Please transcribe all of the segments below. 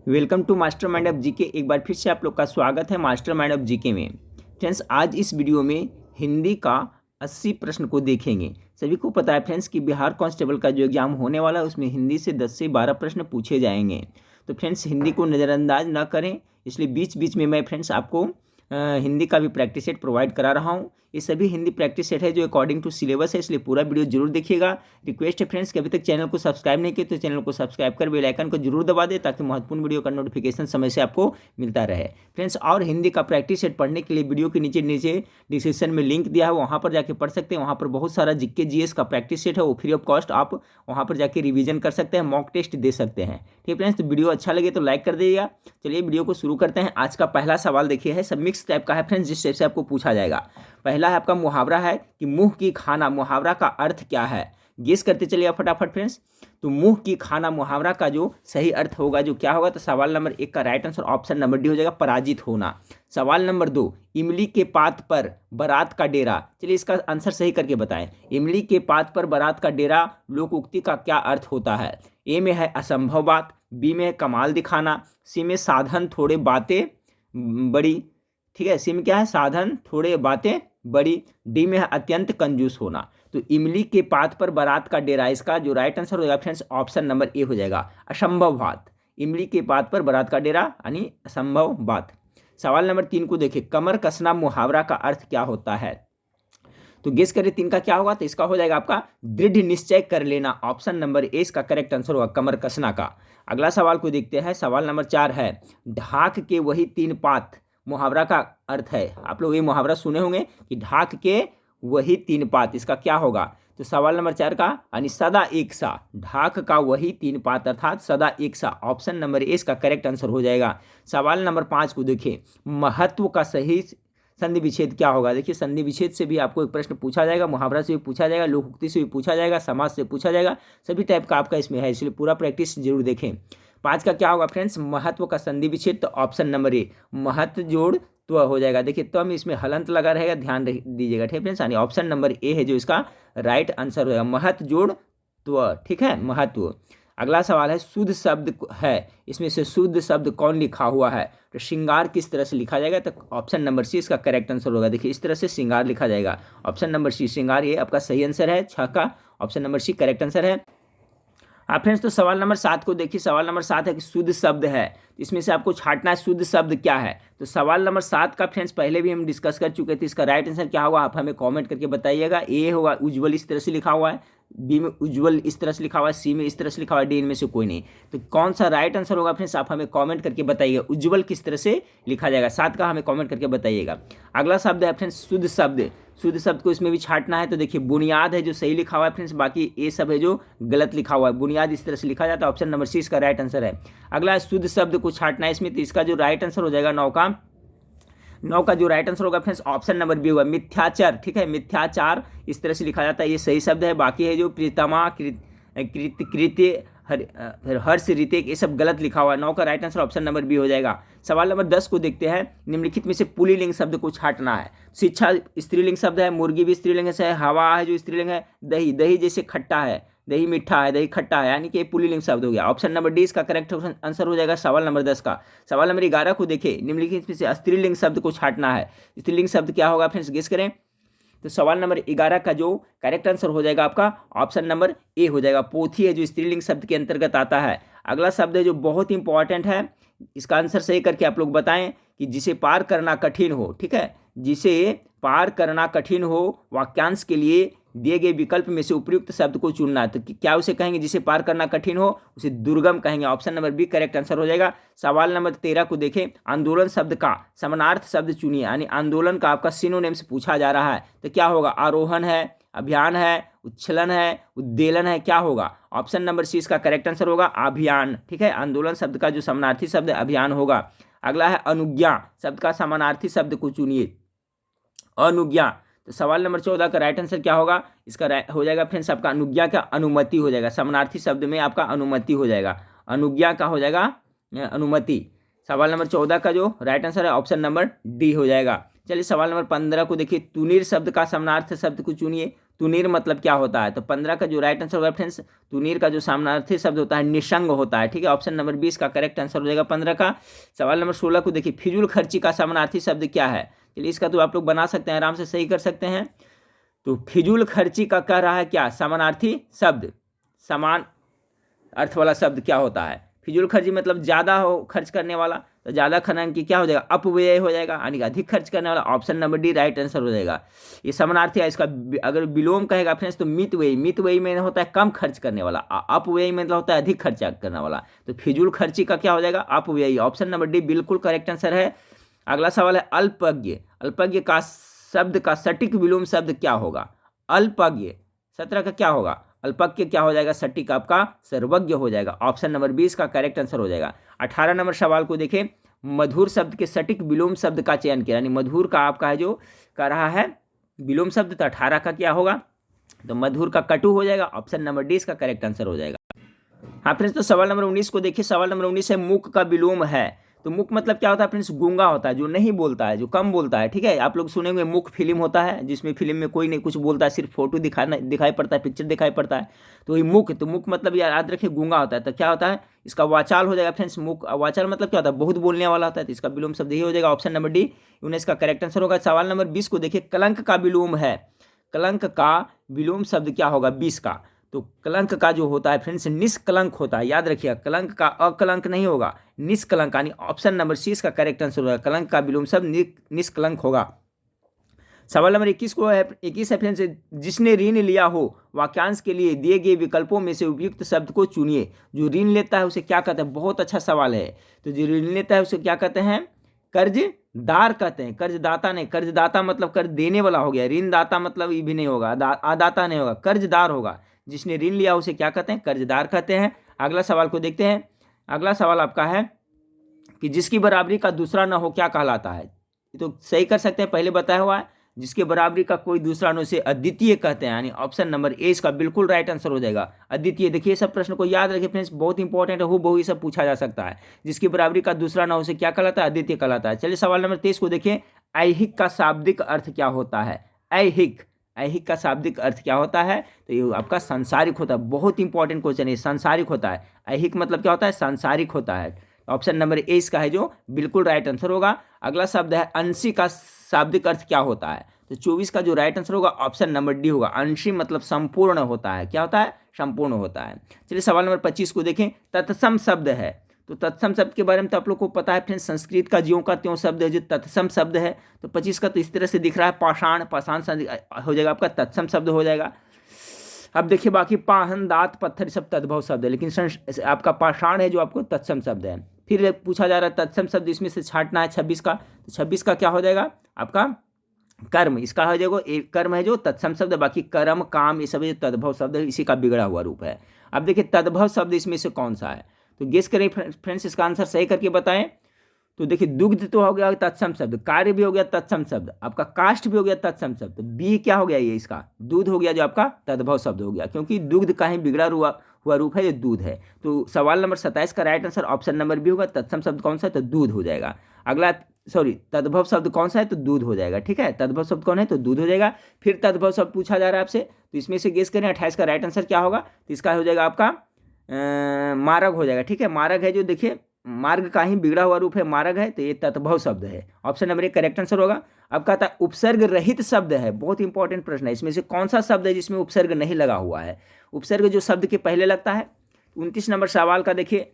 Welcome to master mind of GK. एक बार फिर से आप लोग का स्वागत है मास्टर माइंड ऑफ जीके में। फ्रेंड्स, आज इस वीडियो में हिंदी का 80 प्रश्न को देखेंगे। सभी को पता है फ्रेंड्स कि बिहार कांस्टेबल का जो एग्जाम होने वाला है उसमें हिंदी से 10 से 12 प्रश्न पूछे जाएंगे। तो फ्रेंड्स, हिंदी को नज़रअंदाज ना करें, इसलिए बीच बीच में मैं फ्रेंड्स आपको हिंदी का भी प्रैक्टिस सेट प्रोवाइड करा रहा हूँ। ये सभी हिंदी प्रैक्टिस सेट है जो अकॉर्डिंग टू सिलेबस है, इसलिए पूरा वीडियो जरूर देखिएगा। रिक्वेस्ट है फ्रेंड्स कि अभी तक चैनल को सब्सक्राइब नहीं किए तो चैनल को सब्सक्राइब कर बेल आइकन को जरूर दबा दे ताकि महत्वपूर्ण वीडियो का नोटिफिकेशन समय से आपको मिलता रहे। फ्रेंड्स, और हिंदी का प्रैक्टिस सेट पढ़ने के लिए वीडियो के नीचे नीचे डिस्क्रिप्शन में लिंक दिया है, वहाँ पर जाके पढ़ सकते हैं। वहाँ पर बहुत सारा जीके जीएस का प्रैक्टिस सेट है, वो फ्री ऑफ कॉस्ट आप वहाँ पर जाके रिवीजन कर सकते हैं, मॉक टेस्ट दे सकते हैं। ठीक है फ्रेंड्स, तो वीडियो अच्छा लगे तो लाइक कर दीजिएगा। चलिए वीडियो को शुरू करते हैं। आज का पहला सवाल देखिए है, सब मिक्स टाइप का है फ्रेंड्स, जिस टाइप से आपको पूछा जाएगा। पहला है आपका मुहावरा है कि मुंह की खाना, मुहावरा का अर्थ क्या है? गेस करते चलिए फटाफट फ्रेंड्स। तो मुंह की खाना मुहावरा का जो सही अर्थ होगा जो क्या होगा, तो सवाल नंबर 1 का right answer option number D हो जाएगा, पराजित होना। सवाल नंबर 2, इमली के पात पर बारात का डेरा। चलिए इसका आंसर सही करके बताएं। इमली के पात पर बारात का डेरा लोक उक्ति का क्या अर्थ होता है? ए में है असंभव बात, बी में है कमाल दिखाना, सी में साधन थोड़े बातें बड़ी, ठीक है, सी में क्या है, साधन थोड़े बातें बड़ी, डी में है अत्यंत कंजूस होना। तो इमली के पात पर बारात का डेरा, इसका जो राइट आंसर होगा फ्रेंड्स ऑप्शन नंबर ए हो जाएगा, असंभव बात। इमली के पात पर बारात का डेरा यानी असंभव बात। सवाल नंबर 3 को देखिए, कमर कसना मुहावरा का अर्थ क्या होता है? तो गेस करिए 3 का क्या होगा, तो इसका हो जाएगा आपका दृढ़ निश्चय कर लेना। ऑप्शन नंबर ए इसका करेक्ट आंसर होगा, कमर कसना का। अगला सवाल को देखते हैं। सवाल नंबर 4 है, ढाक के वही 3 पात मुहावरा का अर्थ है। आप लोग ये मुहावरा सुने होंगे कि ढाक के वही 3 पात, इसका क्या होगा? तो सवाल नंबर 4 का यानी सदा एक सा, ढाक का वही 3 पात अर्थात सदा एक सा। ऑप्शन नंबर ए इसका करेक्ट आंसर हो जाएगा। सवाल नंबर 5 को देखिए, महत्व का सही संधि विच्छेद क्या होगा? देखिए, संधि विच्छेद से भी आपको एक प्रश्न पूछा जाएगा, मुहावरा से भी पूछा जाएगा, लोकोक्ति से भी पूछा जाएगा, समाज से पूछा जाएगा, सभी टाइप का आपका इसमें है, इसलिए पूरा प्रैक्टिस जरूर देखें। 5 का क्या होगा फ्रेंड्स, महत्व का संधि विच्छेद, तो ऑप्शन नंबर ए महत्व जोड़ त्व हो जाएगा। देखिए तो में इसमें हलंत लगा रहेगा, ध्यान दीजिएगा। ठीक है फ्रेंड्स, यानी ऑप्शन नंबर ए है जो इसका राइट आंसर होगा, महत्व जोड़ त्व। ठीक है, महत्व। अगला सवाल है, शुद्ध शब्द है, इसमें से शुद्ध शब्द कौन लिखा हुआ है? तो श्रृंगार किस तरह से लिखा जाएगा? तो ऑप्शन नंबर सी इसका करेक्ट आंसर होगा। देखिए इस तरह से श्रृंगार लिखा जाएगा, ऑप्शन नंबर सी श्रृंगार, ये आपका सही आंसर है। 6 का option number C correct answer है। हाँ फ्रेंड्स, तो सवाल नंबर 7 को देखिए। सवाल नंबर 7 है कि शुद्ध शब्द है, इसमें से आपको छांटना है शुद्ध शब्द क्या है। तो सवाल नंबर 7 का फ्रेंड्स पहले भी हम डिस्कस कर चुके थे, इसका राइट आंसर क्या होगा आप हमें कमेंट करके बताइएगा। ए होगा उज्ज्वल, इस तरह से लिखा हुआ है, बी में उज्ज्वल इस तरह से लिखा हुआ है, सी में इस तरह से लिखा हुआ है, डी इनमें से कोई नहीं। तो कौन सा राइट आंसर होगा फ्रेंड्स आप हमें कमेंट करके बताइएगा, उज्ज्वल किस तरह से लिखा जाएगा, 7 का हमें कमेंट करके बताइएगा। अगला शब्द है फ्रेंड्स शुद्ध शब्द, शुद्ध शब्द को इसमें भी छांटना है। तो देखिए बुनियाद है जो सही लिखा हुआ है फ्रेंड्स, बाकी ये सब है जो गलत लिखा हुआ है। बुनियाद इस तरह से लिखा जाता है, ऑप्शन नंबर सी इसका राइट आंसर है। अगला शुद्ध शब्द को छांटना है इसमें, तो इसका जो राइट आंसर हो जाएगा 9 का जो राइट आंसर होगा फ्रेंड्स ऑप्शन नंबर बी होगा, मिथ्याचार। ठीक है, मिथ्याचार इस तरह से लिखा जाता है, ये सही शब्द है। बाकी है जो प्रीतमा, कृत्य, हर्ष, ऋतिक, ये सब गलत लिखा हुआ है। 9 का right answer option number B हो जाएगा। सवाल नंबर 10 को देखते हैं। निम्नलिखित में से पुल्लिंग शब्द को छांटना है। शिक्षा स्त्रीलिंग शब्द है, मुर्गी भी स्त्रीलिंग है, हवा है जो स्त्रीलिंग है, दही, दही जैसे खट्टा है, दही मीठा है, दही खट्टा है, यानी कि पुल्लिंग शब्द हो गया। ऑप्शन नंबर डी इसका करेक्ट आंसर हो जाएगा सवाल नंबर 10 का। सवाल नंबर 11 को देखिए, निम्नलिखित में से स्त्रीलिंग शब्द को छांटना है। स्त्रीलिंग शब्द क्या होगा फ्रेंड्स गेस करें। तो सवाल नंबर 11 का जो करेक्ट आंसर हो जाएगा आपका ऑप्शन नंबर ए हो जाएगा, पोथी है जो स्त्रीलिंग शब्द के अंतर्गत आता है। अगला शब्द है जो बहुत इंपॉर्टेंट है, इसका आंसर सही करके आप लोग बताएं कि जिसे पार करना कठिन हो। ठीक है, जिसे पार करना कठिन हो, वाक्यांश के लिए दिए गए विकल्प में से उपयुक्त शब्द को चुनना है। तो क्या उसे कहेंगे जिसे पार करना कठिन हो? उसे दुर्गम कहेंगे, option number B correct answer हो जाएगा। सवाल नंबर 13 को देखें, आंदोलन शब्द का समानार्थ शब्द चुनिए, यानी आंदोलन का आपका सिनोनिम से पूछा जा रहा है। तो क्या होगा? आरोहण है, अभियान है, उच्छलन है, उद्दीलन है, क्या होगा? ऑप्शन नंबर सी इसका करेक्ट आंसर होगा, अभियान। ठीक है, आंदोलन शब्द का जो समानार्थी शब्द अभियान होगा। अगला है अनुज्ञा शब्द का समानार्थी शब्द को चुनिए, अनुज्ञा। तो सवाल नंबर 14 का राइट आंसर क्या होगा? इसका हो जाएगा फ्रेंड्स आपका अनुज्ञा का अनुमति हो जाएगा, समानार्थी शब्द में आपका अनुमति हो जाएगा, अनुज्ञा का हो जाएगा अनुमति। सवाल नंबर 14 का जो राइट आंसर है ऑप्शन नंबर डी हो जाएगा। चलिए सवाल नंबर 15 को देखिए, तुनीर शब्द का समानार्थी शब्द को चुनिए। तुनीर मतलब क्या होता है? तो 15 का जो राइट आंसर होगा फ्रेंड्स, तुनीर का जो समानार्थी शब्द होता है निशंग होता है। ठीक है, ऑप्शन नंबर 20 का करेक्ट आंसर हो जाएगा 15 का। सवाल नंबर 16 को देखिए, फिजूल खर्ची का समानार्थी शब्द क्या है? चलिए इसका तो आप लोग बना सकते हैं, आराम से सही कर सकते हैं। तो फिजूल खर्ची का कह रहा है क्या? समानार्थी शब्द, समान अर्थ वाला शब्द क्या होता है? फिजूल खर्ची मतलब ज़्यादा हो खर्च करने वाला, तो ज़्यादा खनन की क्या हो जाएगा? अपव्यय हो जाएगा, यानी अधिक खर्च करने वाला। Option number D right answer हो जाएगा। ये समानार्थी है, इसका अगर विलोम कहेगा फ्रेंड्स तो मितव्ययी, मितव्ययी में होता है कम खर्च करने वाला, अपव्ययी में मतलब होता है अधिक खर्चा करने वाला। तो फिजूल खर्ची का क्या हो जाएगा? अपव्ययी। ऑप्शन नंबर डी बिल्कुल करेक्ट आंसर है। अगला सवाल है अल्पज्ञ। अल्पज्ञ का शब्द का सटीक विलोम शब्द क्या होगा? अल्पज्ञ 17 का क्या होगा? अल्पज्ञ क्या हो जाएगा? सटीक आपका सर्वज्ञ हो जाएगा। ऑप्शन नंबर 20 का करेक्ट आंसर हो जाएगा। 18 नंबर सवाल को देखें, मधुर शब्द के सटीक विलोम शब्द का चयन किया, यानी मधुर का आपका है जो कर रहा है विलोम शब्द, तो 18 का क्या होगा? तो मधुर का कटु हो जाएगा। ऑप्शन नंबर डी इसका करेक्ट आंसर हो जाएगा। हाँ फ्रेंड्स, तो सवाल नंबर 19 को देखिए। सवाल नंबर 19 है मूक का विलोम है। तो मूक मतलब क्या होता है फ्रेंड्स? गूंगा होता है, जो नहीं बोलता है, जो कम बोलता है। ठीक है, आप लोग सुनेंगे मूक फिल्म होता है, जिसमें फिल्म में कोई नहीं कुछ बोलता है, सिर्फ फोटो दिखाई पड़ता है, पिक्चर दिखाई पड़ता है। तो ये मूक, तो मूक मतलब याद रखिए गूंगा होता है। तो क्या होता है? इसका वाचाल हो जाएगा फ्रेंड्स मूक। वाचाल मतलब क्या होता है? बहुत बोलने वाला होता है, तो इसका विलोम शब्द यही हो जाएगा। ऑप्शन नंबर डी 19 का करेक्ट आंसर होगा। सवाल नंबर 20 को देखिए, कलंक का विलोम है। कलंक का विलोम शब्द क्या होगा? 20 का। तो कलंक का जो होता है फ्रेंड्स निष्कलंक होता है, याद रखिएगा। कलंक का अकलंक नहीं होगा, निष्कलंक, यानी ऑप्शन नंबर सी इसका करेक्ट आंसर होगा। कलंक का विलोम शब्द निष्कलंक होगा। सवाल नंबर 21 को है, 21 है फ्रेंड्स, जिसने ऋण लिया हो वाक्यांश के लिए दिए गए विकल्पों में से उपयुक्त शब्द को चुनिए। जो ऋण लेता है उसे क्या कहते हैं? बहुत अच्छा सवाल है। तो जो ऋण लेता है उसे क्या कहते हैं? कर्जदार कहते हैं, कर्जदाता नहीं। कर्जदाता मतलब कर्ज देने वाला हो गया, ऋणदाता मतलब ये भी नहीं होगा, आदाता नहीं होगा, कर्जदार होगा। जिसने ऋण लिया उसे क्या कहते हैं? कर्जदार कहते हैं। अगला सवाल को देखते हैं। अगला सवाल आपका है कि जिसकी बराबरी का दूसरा न हो क्या कहलाता है? तो सही कर सकते हैं, पहले बताया हुआ है। जिसके बराबरी का कोई दूसरा न हो उसे अद्वितीय कहते हैं, यानी ऑप्शन नंबर ए इसका बिल्कुल राइट आंसर हो जाएगा। अद्वितीय, देखिए सब प्रश्न को याद रखिए फ्रेंड्स, बहुत इंपॉर्टेंट है, बहु ये सब पूछा जा सकता है। जिसकी बराबरी का दूसरा न हो उसे क्या कहलाता है? अद्वितीय कहलाता है। चलिए सवाल नंबर 23 को देखिए, ऐहिक का शाब्दिक अर्थ क्या होता है? ऐहिक, ऐहिक का शाब्दिक अर्थ क्या होता है? तो ये आपका सांसारिक होता है। बहुत इंपॉर्टेंट क्वेश्चन है, सांसारिक होता है। ऐहिक मतलब क्या होता है? सांसारिक होता है। ऑप्शन नंबर ए इसका है जो बिल्कुल राइट आंसर होगा। अगला शब्द है अंशी का शाब्दिक अर्थ क्या होता है? तो 24 का जो राइट आंसर होगा ऑप्शन नंबर डी होगा। अंशी मतलब संपूर्ण होता है। क्या होता है? संपूर्ण होता है। चलिए सवाल नंबर 25 को देखें, तत्सम शब्द है। तो तत्सम शब्द के बारे में तो आप लोग को पता है फ्रेंड्स, संस्कृत का ज्यों का त्यों शब्द है जो तत्सम शब्द है। तो 25 का तो इस तरह से दिख रहा है, पाषाण, पाषाण हो जाएगा आपका, तत्सम शब्द हो जाएगा। अब देखिए बाकी पाहन, दात, पत्थर सब तद्भव शब्द है, लेकिन आपका पाषाण है जो आपको तत्सम शब्द है। फिर पूछा जा रहा है तत्सम शब्द इसमें से छांटना है 26 का। तो 26 का क्या हो जाएगा आपका? कर्म। इसका हो जाएगा एक कर्म है जो तत्सम शब्द है, बाकी कर्म, काम ये सब जो तद्भव शब्द है, इसी का बिगड़ा हुआ रूप है। अब देखिए तद्भव शब्द इसमें से कौन सा है? तो गेस करें फ्रेंड्स, इसका आंसर सही करके बताएं। तो देखिए दुग्ध तो हो गया तत्सम शब्द, कार्य भी हो गया तत्सम शब्द, आपका काष्ठ भी हो गया तत्सम शब्द, बी क्या हो गया? ये इसका दूध हो गया जो आपका तद्भव शब्द हो गया, क्योंकि दुग्ध का ही बिगड़ा हुआ रूप है, ये दूध है। तो सवाल नंबर 27 का right answer option number B होगा। तत्सम शब्द कौन सा है? तो दूध हो जाएगा। अगला तद्भव शब्द कौन सा है? तो दूध हो जाएगा। ठीक है, तद्भव शब्द कौन है? तो दूध हो जाएगा। फिर तद्भव शब्द पूछा जा रहा है आपसे, तो इसमें से गेस करें 28 का राइट आंसर क्या होगा? तो इसका हो जाएगा आपका मार्ग हो जाएगा। ठीक है, मार्ग है जो देखिए मार्ग का ही बिगड़ा हुआ रूप है, मार्ग है, तो ये तद्भव शब्द है। ऑप्शन नंबर 1 करेक्ट आंसर होगा। अब कहता है उपसर्ग रहित शब्द है, बहुत इंपॉर्टेंट प्रश्न है। इसमें से कौन सा शब्द है जिसमें उपसर्ग नहीं लगा हुआ है? उपसर्ग जो शब्द के पहले लगता है। 29 नंबर सवाल का देखिए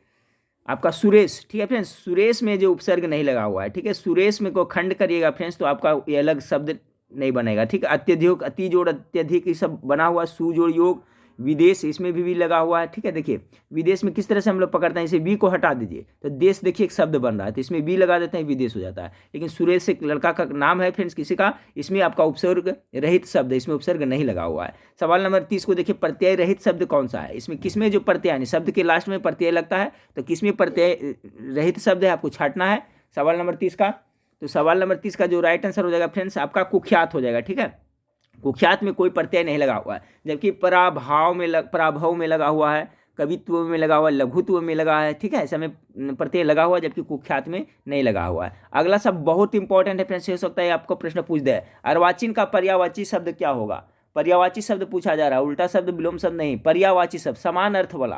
आपका सुरेश। ठीक है फ्रेंड्स, सुरेश में जो उपसर्ग नहीं लगा हुआ है। ठीक है, सुरेश में को खंड करिएगा फ्रेंड्स तो आपका ये अलग शब्द नहीं बनेगा। ठीक है, अत्यधिक, अति जोड़, अत्यधिक, ये सब बना हुआ, सुजोड़ योग, विदेश, इसमें भी लगा हुआ है। ठीक है, देखिए विदेश में किस तरह से हम लोग पकड़ते हैं, इसे बी को हटा दीजिए तो देश, देखिए एक शब्द बन रहा है, तो इसमें बी लगा देते हैं, विदेश हो जाता है। लेकिन सुरेश एक लड़का का नाम है फ्रेंड्स, किसी का, इसमें आपका उपसर्ग रहित शब्द है, इसमें उपसर्ग नहीं लगा हुआ है। सवाल नंबर 30 को देखिए, प्रत्यय रहित शब्द कौन सा है? इसमें किसमें जो प्रत्यय यानी शब्द के लास्ट में प्रत्यय लगता है, तो किसमें प्रत्यय रहित शब्द है, आपको छांटना है सवाल नंबर 30 का। तो सवाल नंबर 30 का जो राइट आंसर हो जाएगा फ्रेंड्स आपका कुख्यात हो जाएगा। ठीक है, कुख्यात में कोई प्रत्यय नहीं लगा हुआ है, जबकि पराभव में लगा हुआ है, कवित्व में लगा हुआ है, लघुत्व में लगा है। ठीक है, ऐसा में प्रत्यय लगा हुआ है, जबकि कुख्यात में नहीं लगा हुआ है। अगला सब बहुत इंपॉर्टेंट है फ्रेंड्स, हो सकता है आपको प्रश्न पूछ दे। अर्वाचीन का पर्यायवाची शब्द क्या होगा? पर्यायवाची शब्द पूछा जा रहा है, उल्टा शब्द विलोम शब्द नहीं, पर्यायवाची शब्द समान अर्थ वाला।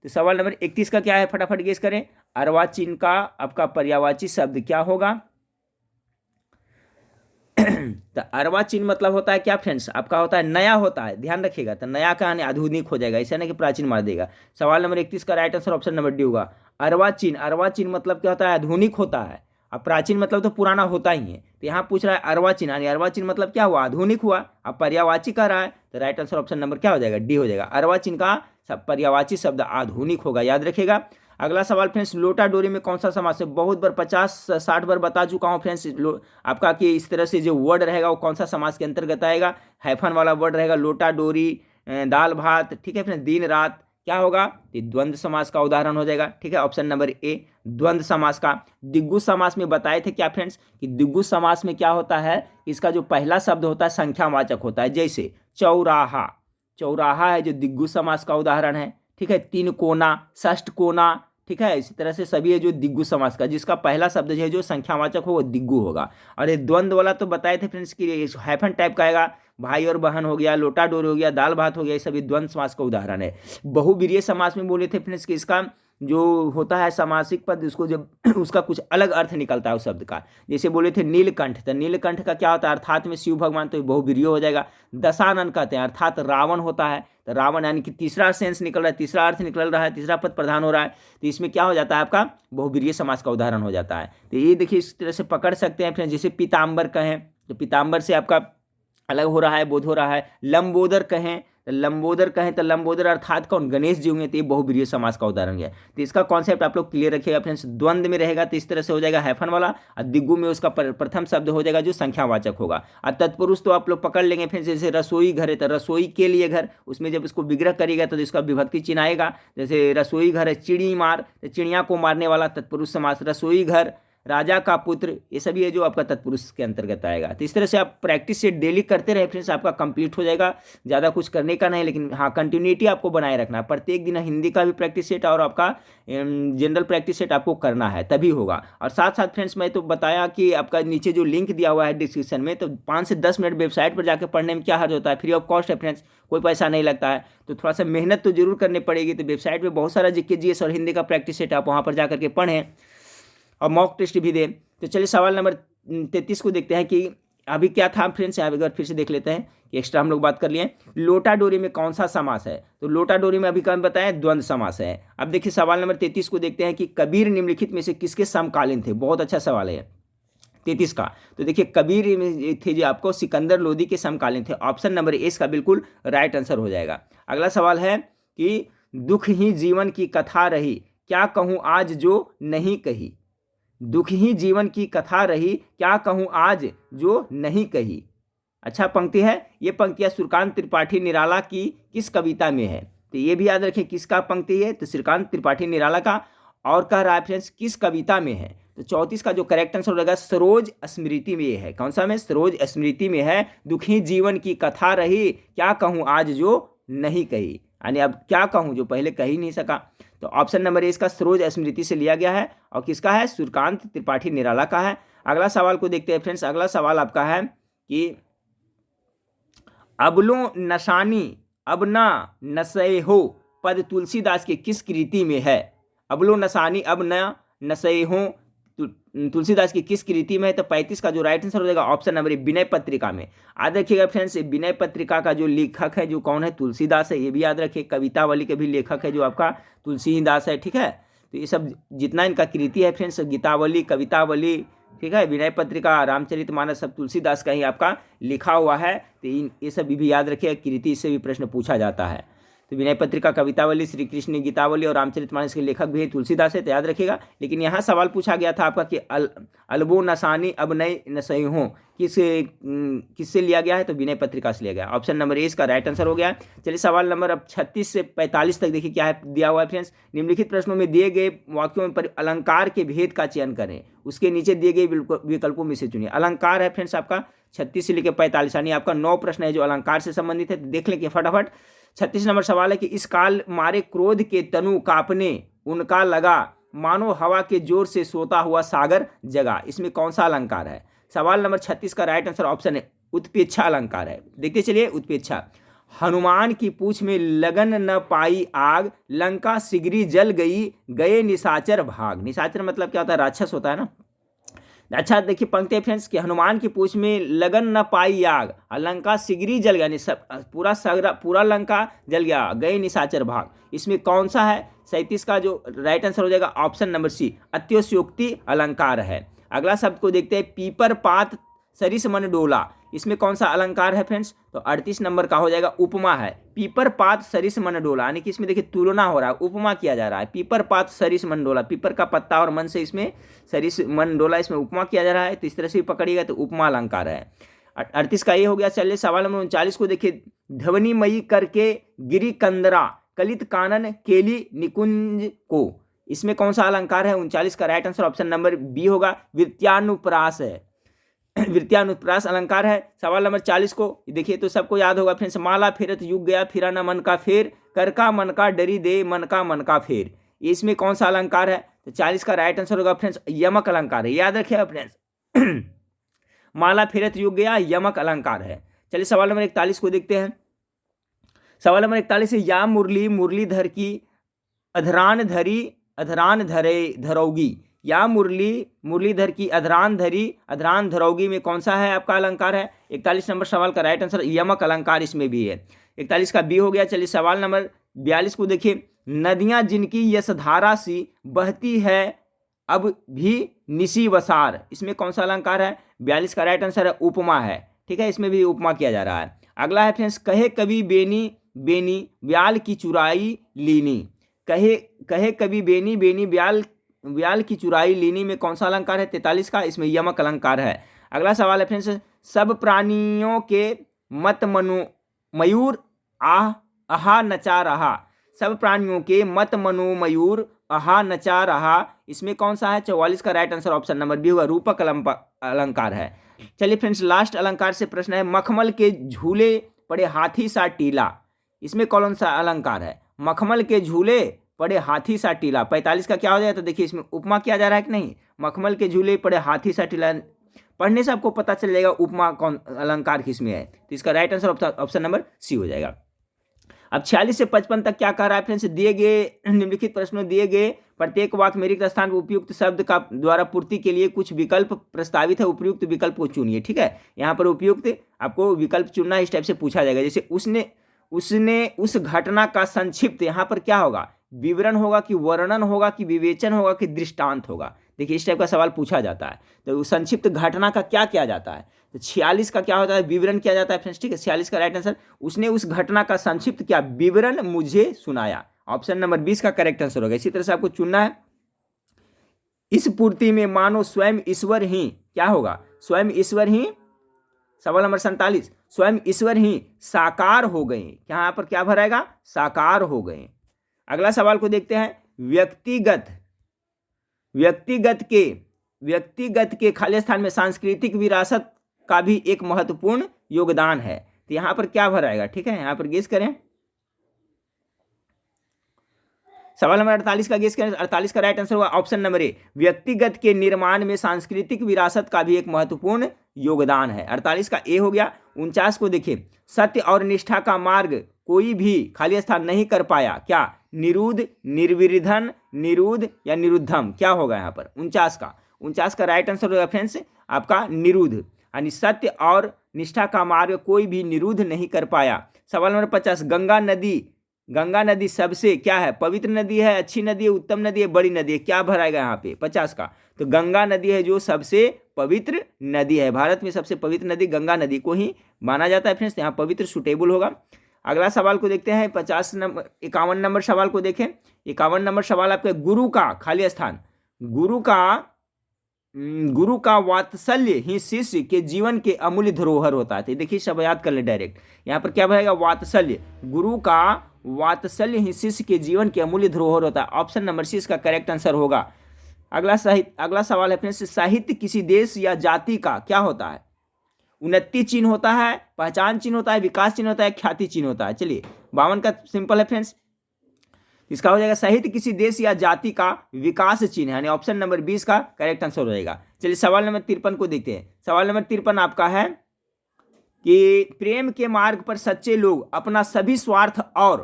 तो सवाल नंबर 31 का क्या है, फटाफट गेस करें। अर्वाचीन का आपका पर्यायवाची शब्द क्या होगा? तो अर्वाचीन मतलब होता है क्या फ्रेंड्स, आपका होता है नया होता है, ध्यान रखिएगा। तो नया का यानी आधुनिक हो जाएगा, ऐसा नहीं कि प्राचीन मार देगा। सवाल नंबर 31 का right answer option number D होगा। अर्वाचीन, अर्वाचीन मतलब क्या होता है, आधुनिक होता है। अब प्राचीन मतलब तो पुराना होता ही है, तो यहाँ पूछ रहा है अर्वाचीन, यानी अर्वाचीन मतलब क्या हुआ, आधुनिक हुआ। अब पर्यायवाची कह रहा है, तो राइट आंसर ऑप्शन नंबर क्या हो जाएगा, डी हो जाएगा। अर्वाचीन का पर्यायवाची शब्द आधुनिक होगा, याद रखिएगा। अगला सवाल फ्रेंड्स, लोटा डोरी में कौन सा समास है? बहुत बार 50-60 बार बता चुका हूँ फ्रेंड्स आपका कि इस तरह से जो वर्ड रहेगा वो कौन सा समास के अंतर्गत आएगा। हैफन वाला वर्ड रहेगा, लोटा डोरी, दाल भात, ठीक है फ्रेंड्स, दिन रात, क्या होगा, ये द्वंद्व समास का उदाहरण हो जाएगा, ठीक है। ऑप्शन नंबर ए द्वंद्व समास का। दिग्गु समास में बताए थे क्या फ्रेंड्स कि दिग्गु समास में क्या होता है, इसका जो पहला शब्द होता है संख्यावाचक होता है, जैसे चौराहा, चौराहा है जो दिग्गु समास का उदाहरण है, ठीक है। तीन कोना, षष्ठ कोना, ठीक है। इसी तरह से सभी है जो दिग्गु समास का, जिसका पहला शब्द है जो संख्यावाचक हो वो दिग्गु होगा। और ये द्वंद्व वाला तो बताए थे फ्रेंड्स कि हैफन टाइप का आएगा, भाई और बहन हो गया, लोटा डोरी हो गया, दाल भात हो गया, ये सभी द्वंद्व समास का उदाहरण है। बहुवीर्य समास में बोले थे फ्रेंड्स कि इसका जो होता है समासिक पद, उसको जब उसका कुछ अलग अर्थ निकलता है उस शब्द का, जैसे बोले थे नीलकंठ, तो नीलकंठ का क्या होता है, अर्थात में शिव भगवान, तो बहुवीर्य हो जाएगा। दशानन कहते हैं, अर्थात रावण होता है, तो रावण यानी कि तीसरा सेंस निकल रहा है, तीसरा अर्थ निकल रहा है, तीसरा पद प्रधान हो रहा है, तो इसमें क्या हो जाता है, आपका बहुवीर्य समास का उदाहरण हो जाता है। तो ये देखिए इस तरह से पकड़ सकते हैं फ्रेंड्स। जैसे पीताम्बर कहें तो पीताम्बर से आपका अलग हो रहा है, बोध हो रहा है। लंबोदर कहें तो लंबोदर कहें तो लंबोदर अर्थात कौन, गणेश जी होंगे, तो ये बहुवीर्य समास का उदाहरण है। तो इसका कॉन्सेप्ट आप लोग क्लियर रखिएगा फ्रेंड्स। द्वंद्व में रहेगा तो इस तरह से हो जाएगा हैफन वाला, और दिग्गु में उसका प्रथम शब्द हो जाएगा जो संख्यावाचक होगा। और तत्पुरुष तो आप लोग पकड़ लेंगे फ्रेंड्स, जैसे रसोई घर है तो रसोई के लिए घर, उसमें जब उसको विग्रह करेगा तो इसका विभक्ति चिन्ह आएगा। जैसे रसोई घर है, चिड़ी मार, तो चिड़िया को मारने वाला तत्पुरुष समास। रसोई घर, राजा का पुत्र, ये सभी है जो आपका तत्पुरुष के अंतर्गत आएगा। तो इस तरह से आप प्रैक्टिस से डेली करते रहे फ्रेंड्स, आपका कंप्लीट हो जाएगा। ज़्यादा कुछ करने का नहीं, लेकिन हाँ कंटिन्यूटी आपको बनाए रखना है। प्रत्येक दिन हिंदी का भी प्रैक्टिस सेट और आपका जनरल प्रैक्टिस सेट आपको करना है, तभी होगा। और साथ साथ फ्रेंड्स मैं तो बताया कि आपका नीचे जो लिंक दिया हुआ है डिस्क्रिप्शन में, तो 5 से 10 मिनट वेबसाइट पर जाकर पढ़ने में क्या हर्ज होता है, फ्री ऑफ कॉस्ट है फ्रेंड्स, कोई पैसा नहीं लगता है। तो थोड़ा सा मेहनत तो जरूर करनी पड़ेगी। तो वेबसाइट पर बहुत सारा जीके जीएस और हिंदी का प्रैक्टिस सेट आप वहाँ पर जाकर के पढ़ें और मॉक टेस्ट भी दें। तो चलिए सवाल नंबर 33 को देखते हैं कि अभी क्या था फ्रेंड्स, यहाँ एक बार फिर से देख लेते हैं कि एक्स्ट्रा हम लोग बात कर लिए। लोटा डोरी में कौन सा समास है? तो लोटा डोरी में अभी कम बताया द्वंद्व समास है। अब देखिए सवाल नंबर 33 को देखते हैं कि कबीर निम्नलिखित में से किसके समकालीन थे। बहुत अच्छा सवाल है 33 का। तो देखिए कबीर में थे जो आपको सिकंदर लोदी के समकालीन थे। ऑप्शन नंबर ए इसका बिल्कुल राइट आंसर हो जाएगा। अगला सवाल है कि दुख ही जीवन की कथा रही, क्या कहूँ आज जो नहीं कही। दुख ही जीवन की कथा रही, क्या कहूँ आज जो नहीं कही। अच्छा पंक्ति है, ये पंक्तियाँ सूर्यकांत त्रिपाठी निराला की किस कविता में है? तो ये भी याद रखें किसका पंक्ति है, तो सूर्यकांत त्रिपाठी निराला का, और कह रहा है फ्रेंड्स किस कविता में है। तो 34 का जो करेक्ट आंसर रहेगा सरोज स्मृति में ये है। कौन सा में? सरोज स्मृति में है। दुखी जीवन की कथा रही, क्या कहूँ आज जो नहीं कही, यानी अब क्या कहूँ जो पहले कह ही नहीं सका। तो ऑप्शन नंबर ए इसका सरोज स्मृति से लिया गया है, और किसका है? सूर्यकांत त्रिपाठी निराला का है। अगला सवाल को देखते हैं फ्रेंड्स। अगला सवाल आपका है कि अबलो नशानी अब ना नशे हो पद तुलसीदास के किस कृति में है? अबलो नशानी अब न नशे हो तुलसीदास की किस कृति में है? तो 35 का जो राइट आंसर हो जाएगा option number A Vinay Patrika में। याद रखिएगा फ्रेंड्स, विनय पत्रिका का जो लेखक है जो कौन है? तुलसीदास है। ये भी याद रखिए। कवितावली के भी लेखक है जो आपका तुलसीदास है, ठीक है। तो ये सब जितना इनका कृति है फ्रेंड्स, गीतावली, कवितावली, ठीक है, विनय पत्रिका, रामचरितमानस, सब तुलसीदास का ही आपका लिखा हुआ है। तो ये सब भी याद रखिए, कृति से भी प्रश्न पूछा जाता है। तो विनय पत्रिका, कवितावली, श्री कृष्ण गीतावली और रामचरितमानस के लेखक भी तुलसीदास है, तो याद रखिएगा। लेकिन यहाँ सवाल पूछा गया था आपका कि अलबो नसानी अब नई नसई हो किससे लिया गया है? तो विनय पत्रिका से लिया गया। ऑप्शन नंबर ए इसका राइट आंसर हो गया। चलिए सवाल नंबर अब 36 से 45 तक देखिए क्या है दिया हुआ है फ्रेंड्स। निम्नलिखित प्रश्नों में दिए गए वाक्यों में अलंकार के भेद का चयन करें, उसके नीचे दिए गए विकल्पों में से चुनिए। अलंकार है फ्रेंड्स आपका 36 से लेकर 45, यानी आपका 9 प्रश्न है जो अलंकार से संबंधित है। देख लेंगे फटाफट। 36 नंबर सवाल है कि इस काल मारे क्रोध के तनु कांपने उनका लगा, मानो हवा के जोर से सोता हुआ सागर जगा। इसमें कौन सा अलंकार है? सवाल नंबर 36 का राइट आंसर ऑप्शन उत्प्रेक्षा अलंकार है। देखते चलिए उत्प्रेक्षा। हनुमान की पूछ में लगन न पाई आग, लंका सिगरी जल गई, गए निशाचर भाग। निशाचर मतलब क्या होता है? राक्षस होता है ना। अच्छा देखिए पंक्ति फ्रेंड्स कि हनुमान की पूछ में लगन न पाई आग, लंका सिगरी जल गया, सब पूरा लंका जल गया, गए निशाचर भाग। इसमें कौन सा है? 37 का जो राइट आंसर हो जाएगा ऑप्शन नंबर सी, अत्योक्ति अलंकार है। अगला शब्द को देखते हैं, पीपर पात सरिस मन डोला। इसमें कौन सा अलंकार है फ्रेंड्स? तो 38 नंबर का हो जाएगा उपमा है। पीपर पात सरिस मन डोला, यानी कि इसमें देखिए तुलना हो रहा है, उपमा किया जा रहा है। पीपर पात सरिस मन डोला, पीपर का पत्ता और मन से इसमें सरिस मन डोला, इसमें उपमा किया जा रहा है। तो इस तरह से पकड़िएगा तो उपमा अलंकार है। 38 का ये हो गया। चलिए सवाल नंबर 39 को देखिए, ध्वनिमयी करके गिरी कंदरा, कलित कानन केली निकुंज को। इसमें कौन सा अलंकार है? 39 का right answer option number B होगा, वृत्यानुप्रास है। वृत्यानुप्रास अलंकार है। सवाल नंबर 40 को देखिए तो सबको याद होगा फ्रेंड्स, माला फेरत युग गया, फिरा न मन का फेर, कर का मन का डरी दे, मन का फेर। इसमें कौन सा अलंकार है? तो 40 का राइट आंसर होगा फ्रेंड्स यमक अलंकार है। याद रखिएगा फ्रेंड्स, माला फेरत युग गया यमक अलंकार है। चलिए सवाल नंबर 41 को देखते हैं। सवाल नंबर 41 है, या मुरली मुरलीधर की अधरान धरी, अधरान धरे धरोगी। या मुरली मुरलीधर की अधरान धरी, अधरान धरोगी में कौन सा है आपका अलंकार है? 41 नंबर सवाल का राइट आंसर यमक अलंकार इसमें भी है। 41 का बी हो गया। चलिए सवाल नंबर 42 को देखिए, नदियां जिनकी यशधारा सी बहती है अब भी निशी वसार। इसमें कौन सा अलंकार है? 42 का राइट आंसर है उपमा है। ठीक है, इसमें भी उपमा किया जा रहा है। अगला है फ्रेंड्स, कहे कवि बेनी बेनी ब्याल की चुराई लीनी। कहे कवि बेनी बेनी ब्याल की चुराई लीनी में कौन सा अलंकार है? 43 का, इसमें यमक अलंकार है। अगला सवाल है फ्रेंड्स, सब प्राणियों के मत मनु मयूर आहा नचा रहा। सब प्राणियों के मत मनु मयूर आहा नचा रहा। इसमें कौन सा है? 44 का right answer option number B होगा, रूपक अलंकार है। चलिए फ्रेंड्स लास्ट अलंकार से प्रश्न है, मखमल के झूले पड़े हाथी सा टीला। इसमें कौन सा अलंकार है? मखमल के झूले पड़े हाथी सा टीला। 45 का क्या हो जाए? तो देखिए इसमें उपमा किया जा रहा है कि नहीं? मखमल के झूले पड़े हाथी सा टीला, पढ़ने से आपको पता चल जाएगा उपमा कौन अलंकार किसमें है। तो इसका right answer option number C हो जाएगा। अब 46 से 55 तक क्या कर रहा है फ्रेंड्स, दिए गए निम्नलिखित प्रश्नों दिए गए प्रत्येक वाक्य में रिक्त स्थान पर उपयुक्त शब्द का द्वारा पूर्ति के लिए कुछ विकल्प प्रस्तावित है, उपयुक्त विकल्प को चुनिए। ठीक है, यहाँ पर उपयुक्त आपको विकल्प चुनना इस टाइप से पूछा जाएगा। जैसे उसने उस घटना का संक्षिप्त, यहाँ पर क्या होगा? विवरण होगा कि वर्णन होगा कि विवेचन होगा कि दृष्टांत होगा। देखिए इस टाइप का सवाल पूछा जाता है। तो संक्षिप्त घटना का क्या किया जाता है? तो 46 का क्या होता है? विवरण किया जाता है फ्रेंड्स। ठीक है, 46 का राइट आंसर, उसने उस घटना का संक्षिप्त क्या विवरण मुझे सुनाया। ऑप्शन नंबर 20 का करेक्ट आंसर होगा। इसी तरह से आपको चुनना है। इस पूर्ति में मानो स्वयं ईश्वर ही क्या होगा? स्वयं ईश्वर ही। सवाल नंबर 47, स्वयं ईश्वर ही साकार हो गए। यहाँ पर क्या भराएगा? साकार हो गए। अगला सवाल को देखते हैं, व्यक्तिगत के खाली स्थान में सांस्कृतिक विरासत का भी एक महत्वपूर्ण योगदान है। तो यहाँ पर क्या भराएगा? ठीक है, यहाँ पर गेस करें। सवाल नंबर 48 का गेस करें। 48 का राइट आंसर होगा ऑप्शन नंबर ए, व्यक्तिगत के निर्माण में सांस्कृतिक विरासत का भी एक महत्वपूर्ण योगदान है। 48 का ए हो गया। 49 को देखिए, सत्य और निष्ठा का मार्ग कोई भी खाली स्थान नहीं कर पाया। क्या? निरुद्ध, निर्विरोधन, निरुद्ध या निरुद्धम, क्या होगा यहाँ पर? 49 का राइट आंसर होगा फ्रेंड्स आपका निरुद्ध, यानी सत्य और निष्ठा का मार्ग कोई भी निरुद्ध नहीं कर पाया। सवाल नंबर 50, गंगा नदी सबसे क्या है? पवित्र नदी है, अच्छी नदी है, उत्तम नदी है, बड़ी नदी है, क्या भराएगा यहाँ पे? 50 का। तो गंगा नदी है जो सबसे पवित्र नदी है। भारत में सबसे पवित्र नदी गंगा नदी को ही माना जाता है फ्रेंड्स। यहाँ पवित्र सुटेबल होगा। अगला सवाल को देखते हैं 51 नंबर सवाल को देखें। 51 नंबर सवाल आपके, गुरु का खाली स्थान, गुरु का वात्सल्य ही शिष्य के जीवन के अमूल्य धरोहर होता है। तो देखिए सब याद कर ले डायरेक्ट। यहाँ पर क्या भरेगा? वात्सल्य, गुरु का वात्सल्य ही शिष्य के जीवन के अमूल्य धरोहर होता है। ऑप्शन नंबर सी इसका करेक्ट आंसर होगा। अगला सवाल है फ्रेंड्स, साहित्य किसी देश या जाति का क्या होता है? उन्नति चिन्ह होता है, पहचान चिन्ह होता है, विकास चिन्ह होता है, ख्याति चिन्ह होता है। चलिए 52 का सिंपल है फ्रेंड्स, इसका हो जाएगा साहित्य किसी देश या जाति का विकास चिन्ह, यानी ऑप्शन नंबर 20 का करेक्ट आंसर हो जाएगा। चलिए सवाल नंबर 53 को देखते हैं। सवाल नंबर 53 आपका है, कि प्रेम के मार्ग पर सच्चे लोग अपना सभी स्वार्थ और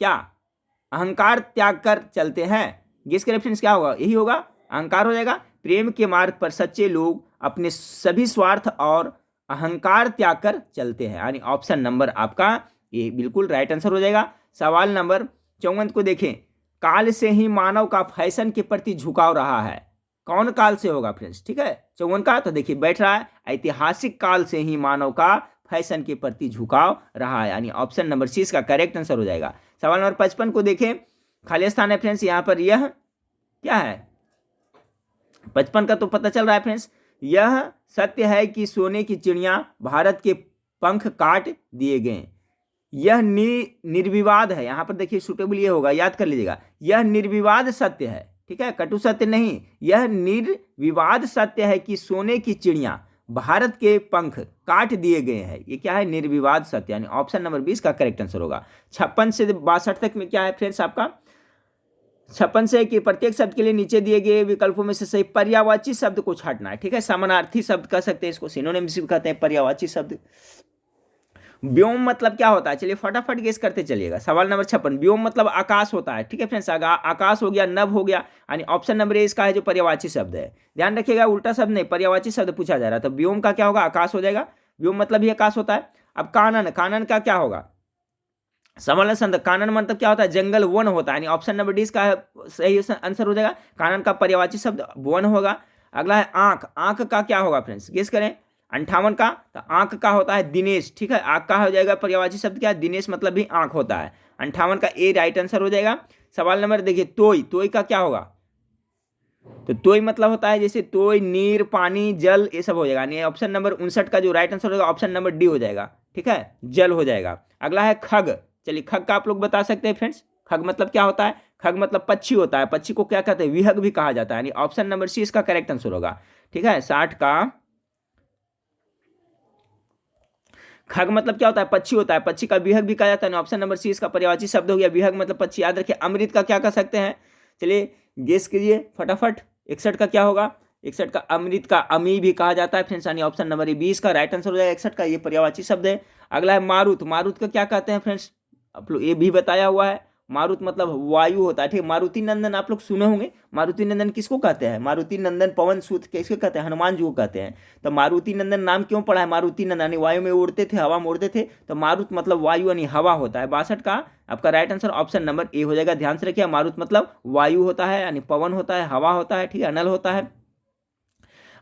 क्या अहंकार त्याग कर चलते हैं। गेस का रेफरेंस क्या होगा, यही होगा, अहंकार हो जाएगा। प्रेम के मार्ग पर सच्चे लोग अपने सभी स्वार्थ और अहंकार त्याग कर चलते हैं, यानी ऑप्शन नंबर आपका ये बिल्कुल राइट आंसर हो जाएगा। सवाल नंबर 54 को देखें। काल से ही मानव का फैशन के प्रति झुकाव रहा है, कौन काल से होगा फ्रेंड्स, ठीक है 54 का, तो देखिए बैठ रहा है, ऐतिहासिक काल से ही मानव का फैशन के प्रति झुकाव रहा है, यानी ऑप्शन नंबर सी इसका करेक्ट आंसर हो जाएगा। सवाल नंबर 55 को देखें। खाली स्थान है फ्रेंड्स, यहाँ पर यह क्या है, 55 का तो पता चल रहा है फ्रेंड्स। यह सत्य है कि सोने की चिड़िया भारत के पंख काट दिए गए। यह निर्विवाद है, यहां पर देखिए सुटेबल ये होगा, याद कर लीजिएगा, यह निर्विवाद सत्य है, ठीक है, कटु सत्य नहीं, यह निर्विवाद सत्य है कि सोने की चिड़िया भारत के पंख काट दिए गए हैं। ये क्या है, निर्विवाद सत्य, यानी ऑप्शन नंबर 20 का करेक्ट आंसर होगा। 56 से 62 तक में क्या है फ्रेंड्स आपका, 56 से कि प्रत्येक शब्द के लिए नीचे दिए गए विकल्पों में से सही पर्यायवाची शब्द को छांटना है, ठीक है, समानार्थी शब्द कह सकते हैं इसको, सिनोनिम्स भी कहते हैं पर्यायवाची शब्द। व्योम मतलब क्या होता है, चलिए फटाफट गेस करते चलिएगा। सवाल नंबर 56, व्योम मतलब आकाश होता है, ठीक है फ्रेंड्स, आकाश हो गया, नभ हो गया, यानी ऑप्शन नंबर ए इसका है जो पर्यायवाची शब्द है। ध्यान रखिएगा, उल्टा शब्द नहीं, पर्यायवाची शब्द पूछा जा रहा है, तो व्योम का क्या होगा, आकाश हो जाएगा, व्योम मतलब ही आकाश होता है। अब कानन, कानन का क्या होगा, समल संत, कानन मतलब क्या होता है, जंगल, वन होता है, यानी ऑप्शन नंबर डी इसका सही आंसर हो जाएगा। कानन का पर्यायवाची शब्द वन होगा। अगला है आंख, आंख का क्या होगा फ्रेंड्स, गेस करें। 58 का, तो आंख का होता है दिनेश, ठीक है, आंख का हो जाएगा पर्यायवाची शब्द क्या है, दिनेश मतलब भी आंख होता है। 58 का ए राइट आंसर हो जाएगा। सवाल नंबर देखिए, तोय, तोय का क्या होगा, तो तोय मतलब होता है जैसे तोय, नीर, पानी, जल, ये सब हो जाएगा, यानी ऑप्शन नंबर 59 का जो राइट आंसर होगा ऑप्शन नंबर डी हो जाएगा, ठीक है, जल हो जाएगा। अगला है खग, चलिए खग का आप लोग बता सकते हैं फ्रेंड्स, खग मतलब क्या होता है, खग मतलब पक्षी होता है, पक्षी को क्या कहते हैं, विहग भी कहा जाता है, यानी ऑप्शन नंबर सी इसका करेक्ट आंसर होगा, ठीक है। 60 का खग मतलब क्या होता है, पक्षी होता है, पक्षी का विहग भी कहा जाता है, ऑप्शन नंबर सी इसका पर्यायवाची शब्द हो गया, विहग मतलब पक्षी। याद रखिए, अमृत का क्या कह सकते हैं, चलिए गेस कीजिए फटाफट। 61 का क्या होगा, 61 का अमृत का अमी भी कहा जाता है फ्रेंड्स, यानी ऑप्शन नंबर 20 का राइट आंसर हो जाएगा 61 का, ये पर्यायवाची शब्द है। अगला है मारुत, मारुत का क्या कहते हैं फ्रेंड्स, आप लोग ये भी बताया हुआ है, मारुत मतलब वायु होता है, ठीक है। मारुति नंदन आप लोग सुने होंगे, मारुति नंदन किसको कहते हैं, मारुति नंदन पवन सूत किसको कहते हैं, हनुमान जी को कहते हैं। तो मारुति नंदन नाम क्यों पड़ा है, मारुति नंदन यानी वायु में उड़ते थे, हवा में उड़ते थे, तो मारुत मतलब वायु यानी हवा होता है। 62 का आपका right answer option number A हो जाएगा। ध्यान से रखिए, मारुत मतलब वायु होता है, यानी पवन होता है, हवा होता है, ठीक है, अनल होता है।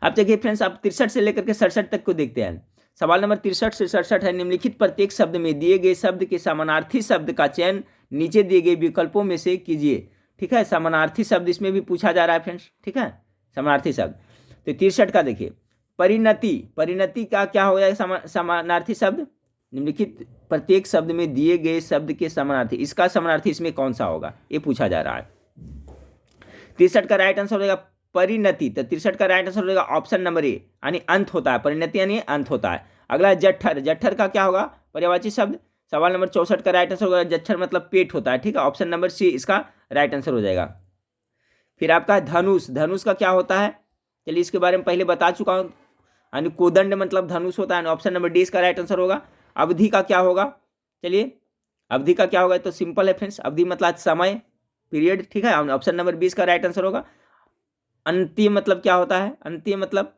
अब देखिए फ्रेंड्स, आप 63 से लेकर के 67 तक को देखते हैं। सवाल नंबर 63 से 67 है, निम्नलिखित प्रत्येक शब्द में दिए गए शब्द के समानार्थी शब्द का चयन नीचे दिए गए विकल्पों में से कीजिए, ठीक है। समानार्थी शब्द इसमें भी पूछा जा रहा है फ्रेंड्स, ठीक है, समानार्थी शब्द। तो 63 का देखिए, परिणति, परिणति का क्या हो जाएगा समानार्थी शब्द, निम्नलिखित प्रत्येक शब्द में दिए गए शब्द के समानार्थी, इसका समानार्थी इसमें कौन सा होगा, ये पूछा जा रहा है। 63 का राइट आंसर हो जाएगा परिणति, तो 63 का राइट आंसर हो जाएगा ऑप्शन नंबर ए, यानी अंत होता है, परिणति यानी अंत होता है। अगला है जठर, जठर का क्या होगा पर्यायवाची शब्द। सवाल नंबर 64 का राइट आंसर होगा जठर मतलब पेट होता है, ठीक है, ऑप्शन नंबर सी इसका राइट आंसर हो जाएगा। फिर आपका है धनुष, धनुष का क्या होता है, चलिए इसके बारे में पहले बता चुका हूँ, यानी कोदंड मतलब धनुष होता है, ऑप्शन नंबर डी इसका राइट आंसर होगा। अवधि का क्या होगा, चलिए अवधि का क्या होगा, तो सिंपल है फ्रेंड्स, अवधि मतलब समय, पीरियड, ठीक है, ऑप्शन नंबर 20 का राइट आंसर होगा। अंत्य मतलब क्या होता है, अंत्य मतलब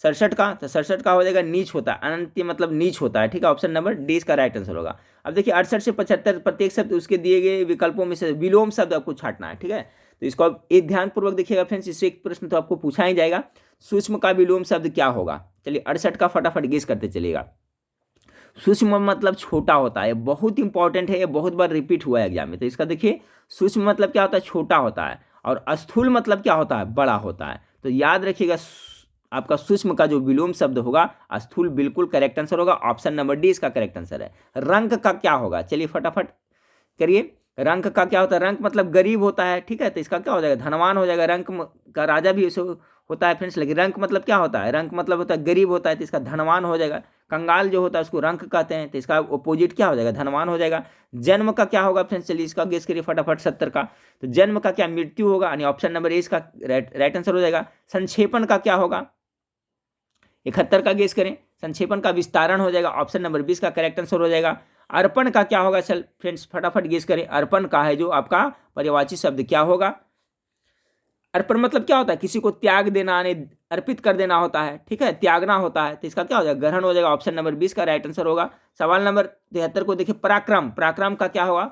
67 का, तो 67 का हो जाएगा नीच होता है, अंत्य मतलब नीच होता है, ठीक है, ऑप्शन नंबर डी इसका राइट आंसर होगा। अब देखिए 68 से 75 प्रत्येक शब्द उसके दिए गए विकल्पों में से विलोम शब्द आपको छांटना है, ठीक है। तो इसको आप एक ध्यानपूर्वक देखिएगा फ्रेंड्स, इससे एक प्रश्न तो आपको पूछा ही जाएगा, सूक्ष्म का विलोम शब्द क्या होगा। चलिए 68 का फटाफट गेस करते चलिएगा। सूक्ष्म मतलब छोटा होता है, बहुत इंपॉर्टेंट है, ये बहुत बार रिपीट हुआ है एग्जाम में। तो इसका देखिए सूक्ष्म मतलब क्या होता है, छोटा होता है, और स्थूल मतलब क्या होता है, बड़ा होता है। तो याद रखिएगा आपका सूक्ष्म का जो विलोम शब्द होगा स्थूल बिल्कुल करेक्ट आंसर होगा, ऑप्शन नंबर डी इसका करेक्ट आंसर है। रंक का क्या होगा, चलिए फटाफट करिए। रंक का क्या होता है, रंक मतलब गरीब होता है, ठीक है, तो इसका क्या हो जाएगा, धनवान हो जाएगा। रंक का राजा भी ऐसे होता है फ्रेंड्स, लेकिन रंक मतलब क्या होता है, रंक मतलब होता है गरीब होता है, तो इसका धनवान हो जाएगा। कंगाल जो होता है उसको रंक कहते हैं, तो इसका अपोजिट क्या हो जाएगा, धनवान हो जाएगा। जन्म का क्या होगा फ्रेंड्स, चलिए इसका गेस करिए फटाफट 70 का, तो जन्म का क्या मृत्यु होगा, यानी ऑप्शन नंबर ए इसका राइट आंसर हो जाएगा। संक्षेपण का क्या होगा, 71 का गेस करें, संक्षेपण का विस्तारण हो जाएगा। ऑप्शन नंबर 20 का करेक्ट आंसर हो जाएगा। अर्पण का क्या होगा? चल फ्रेंड्स फटाफट गेस करें। अर्पण का है जो आपका पर्यायवाची शब्द क्या होगा? अर्पण मतलब क्या होता है? किसी को त्याग देना, अर्पित कर देना होता है, ठीक है, त्यागना होता है, तो इसका क्या हो जाएगा? ग्रहण हो जाएगा। ऑप्शन नंबर 20 का राइट आंसर होगा। सवाल नंबर 73 को देखिए, पराक्रम, पराक्रम का क्या होगा?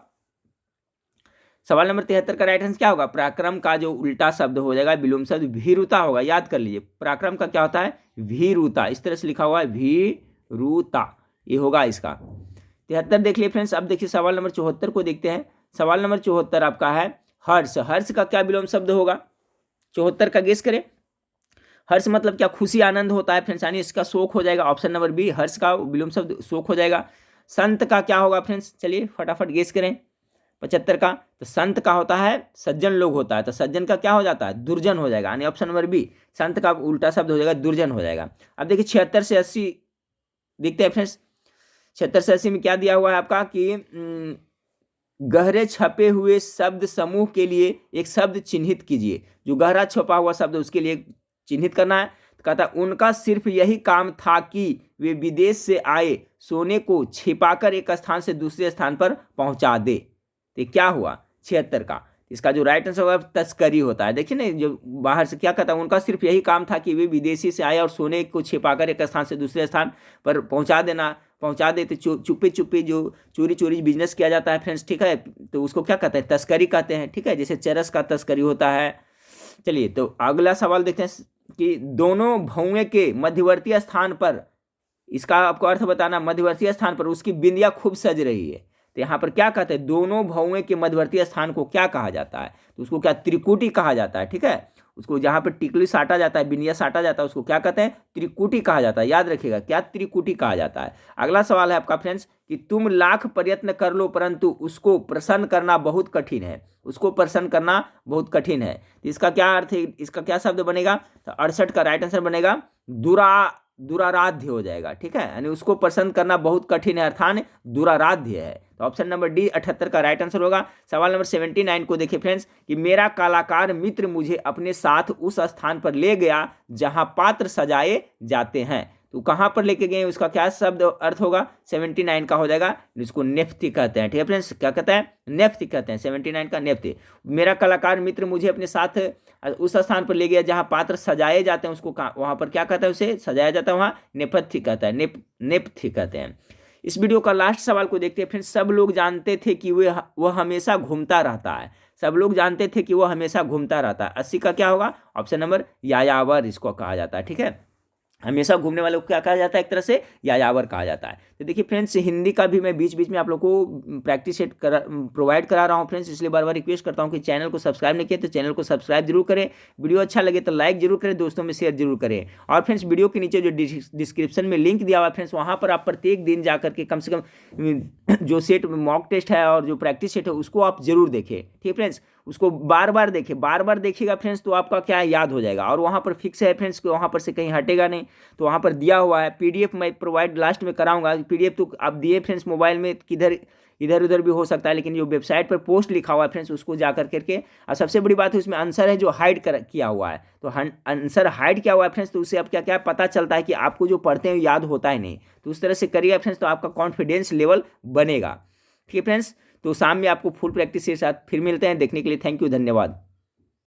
सवाल नंबर 73 का राइट आंसर क्या होगा? पराक्रम का जो उल्टा शब्द हो जाएगा, विलोम शब्द भीरुता होगा। याद कर लीजिए, पराक्रम का क्या होता है? भीरुता। इस तरह से लिखा हुआ है, भीरुता, ये होगा इसका। 73 देख लिए फ्रेंड्स। अब देखिए सवाल नंबर 74 को देखते हैं। सवाल नंबर 74 आपका है हर्ष। हर्ष का क्या विलोम शब्द होगा? 74 का गेस करें। हर्ष मतलब क्या? खुशी, आनंद होता है फ्रेंड्स, यानी इसका शोक हो जाएगा। ऑप्शन नंबर बी, हर्ष का विलोम शब्द शोक हो जाएगा। संत का क्या होगा फ्रेंड्स? चलिए फटाफट गेस करें 75 का। तो संत का होता है सज्जन लोग होता है, तो सज्जन का क्या हो जाता है? दुर्जन हो जाएगा, यानी ऑप्शन नंबर बी, संत का उल्टा शब्द हो जाएगा दुर्जन हो जाएगा। अब देखिए 76 से 80 देखते हैं फ्रेंड्स। 76 से 80 में क्या दिया हुआ है आपका कि गहरे छपे हुए शब्द समूह के लिए एक शब्द चिन्हित कीजिए। जो गहरा छपा हुआ शब्द उसके लिए चिन्हित करना है। तो कहता है उनका सिर्फ यही काम था कि वे विदेश से आए सोने को छिपाकर एक स्थान से दूसरे स्थान पर पहुंचा दे। तो क्या हुआ? 76 का। इसका जो राइट आंसर होगा तस्करी होता है। देखिए ना, जो बाहर से क्या कहता है, उनका सिर्फ यही काम था कि वे विदेशी से आए और सोने को छिपाकर एक स्थान से दूसरे स्थान पर पहुंचा देते। चुपे चुपे जो चोरी चोरी बिजनेस किया जाता है फ्रेंड्स, ठीक है, तो उसको क्या कहते हैं? तस्करी कहते हैं, ठीक है, जैसे चरस का तस्करी होता है। चलिए तो अगला सवाल देखते हैं कि दोनों भौएं के मध्यवर्ती स्थान पर, इसका आपको अर्थ बताना, मध्यवर्ती स्थान पर उसकी बिंदिया खूब सज रही है। तो यहाँ पर क्या कहते हैं? दोनों भौएं के मध्यवर्ती स्थान को क्या कहा जाता है? तो उसको क्या? त्रिकुटी कहा जाता है, ठीक है। उसको जहाँ पर टिकली साटा जाता है, बिंदिया साटा जाता है, उसको क्या कहते हैं? त्रिकुटी कहा जाता है। याद रखिएगा, क्या? त्रिकुटी कहा जाता है। अगला सवाल है आपका फ्रेंड्स कि तुम लाख प्रयत्न कर लो परंतु उसको प्रसन्न करना बहुत कठिन है। उसको प्रसन्न करना बहुत कठिन है, तो इसका क्या अर्थ है? इसका क्या शब्द बनेगा? तो 68 का राइट आंसर बनेगा दुराराध्य हो जाएगा, ठीक है, यानी उसको पसंद करना बहुत कठिन है, अर्थात दुराराध्य है। तो ऑप्शन नंबर डी 78 का राइट आंसर होगा। सवाल नंबर 79 को देखिए फ्रेंड्स कि मेरा कलाकार मित्र मुझे अपने साथ उस स्थान पर ले गया जहां पात्र सजाए जाते हैं। तो कहां पर लेके गए, उसका क्या शब्द अर्थ होगा? 79 का हो जाएगा, जिसको नेफ्थी कहते हैं, ठीक है फ्रेंड्स, क्या कहते हैं? नेफ्थी कहते हैं। 79 का नेफ्थी। मेरा कलाकार मित्र मुझे अपने साथ उस स्थान पर ले गया जहां पात्र सजाए जाते हैं, उसको वहां पर क्या कहता है? उसे सजाया जाता है, वहां नेपथ्य कहता है, नेपथ्य कहते हैं। इस वीडियो का लास्ट सवाल को देखते हैं फ्रेंड्स। सब लोग जानते थे कि वह हमेशा घूमता रहता है। सब लोग जानते थे कि वह हमेशा घूमता रहता है। 80 का क्या होगा? ऑप्शन नंबर यायावर इसको कहा जाता है, ठीक है। हमेशा घूमने वाले को क्या कहा जाता है? एक तरह से यायावर कहा जाता है। तो देखिए फ्रेंड्स, हिंदी का भी मैं बीच बीच में आप लोग को प्रैक्टिस सेट प्रोवाइड करा रहा हूँ फ्रेंड्स, इसलिए बार बार रिक्वेस्ट करता हूँ कि चैनल को सब्सक्राइब नहीं किया तो चैनल को सब्सक्राइब जरूर करें। वीडियो अच्छा लगे तो लाइक जरूर करें, दोस्तों में शेयर जरूर करें। और फ्रेंड्स, वीडियो के नीचे जो डिस्क्रिप्शन में लिंक दिया हुआ है फ्रेंड्स, वहाँ पर आप प्रत्येक दिन जाकर के कम से कम जो सेट मॉक टेस्ट है और जो प्रैक्टिस सेट है उसको आप जरूर देखें, ठीक है फ्रेंड्स। उसको बार बार देखिएगा फ्रेंड्स, तो आपका क्या याद हो जाएगा। और वहाँ पर फिक्स है फ्रेंड्स, वहाँ पर से कहीं हटेगा नहीं। तो वहाँ पर दिया हुआ है पीडीएफ, मैं प्रोवाइड लास्ट में कराऊंगा। पीडीएफ तो आप दिए फ्रेंड्स, मोबाइल में किधर इधर उधर भी हो सकता है, लेकिन जो वेबसाइट पर पोस्ट लिखा हुआ है फ्रेंड्स उसको जाकर करके, और सबसे बड़ी बात है उसमें आंसर है जो हाइड किया हुआ है। तो आंसर हाइड किया हुआ है फ्रेंड्स, तो उससे अब क्या क्या पता चलता है कि आपको जो पढ़ते हैं याद होता है नहीं। तो उस तरह से करिएगा फ्रेंड्स, तो आपका कॉन्फिडेंस लेवल बनेगा, ठीक है फ्रेंड्स। तो शाम में आपको फुल प्रैक्टिस के साथ फिर मिलते हैं। देखने के लिए थैंक यू, धन्यवाद।